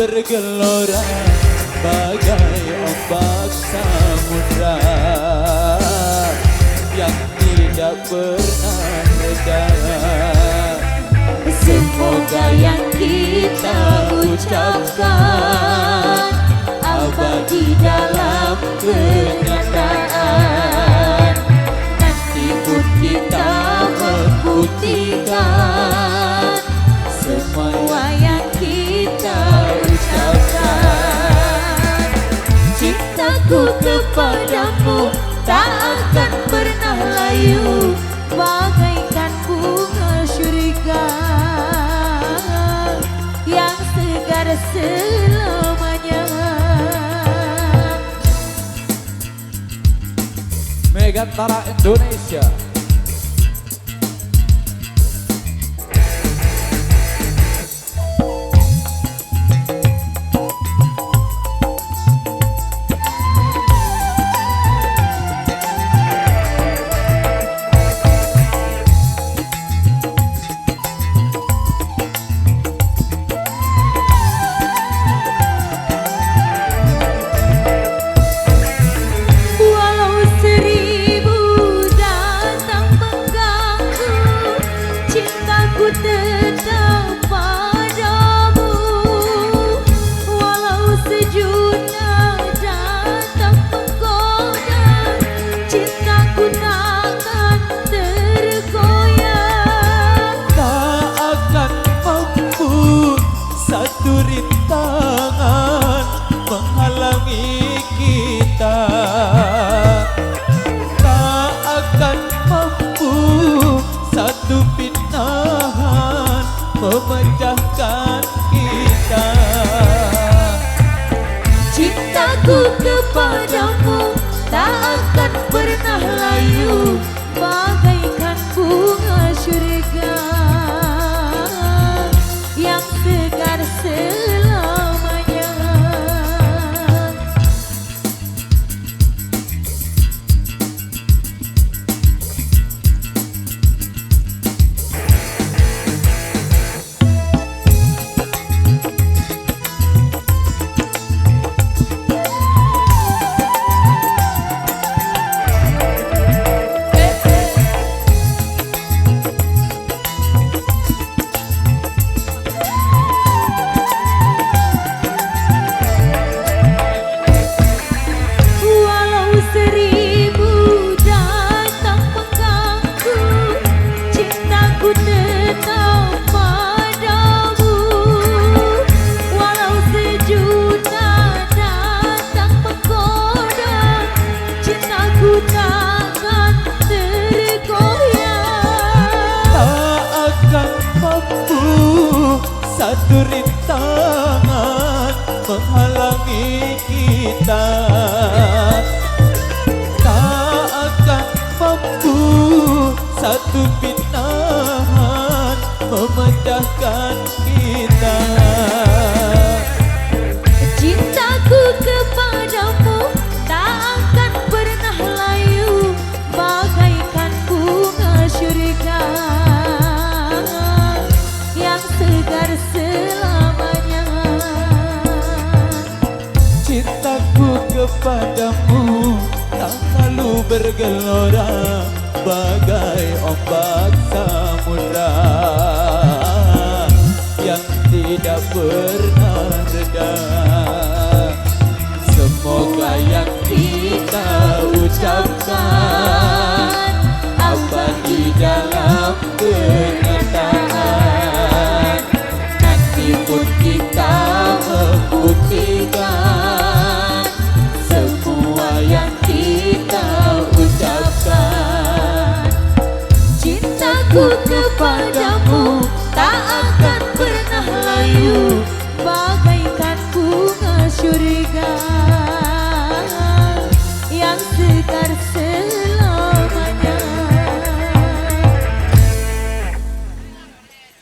bergelora bagai ombak samudra yang tidak pernah reda. Semoga yang kita ucapkan abadi dalam kenyataan. Nanti pun kita membuktikan semua yang kita ucapkan. Cintaku kepadamu tak akan pernah layu bagaikan bunga syurga yang segar selamanya. Megantara Indonesia. Rintangan menghalangi kita, tak akan mampu satu pinahan memecahkan kita. Cintaku kepadamu tak akan pernah layu bagaikan bunga syurga yang segar selamanya. Satu rintangan menghalangi kita, tak akan mampu satu pinahan memecahkan kita. Cintaku kepadamu tak akan pernah layu bagaikan bunga syurga yang segar selamanya. Cintaku kepadamu tak lalu bergelora bagai ombak samudra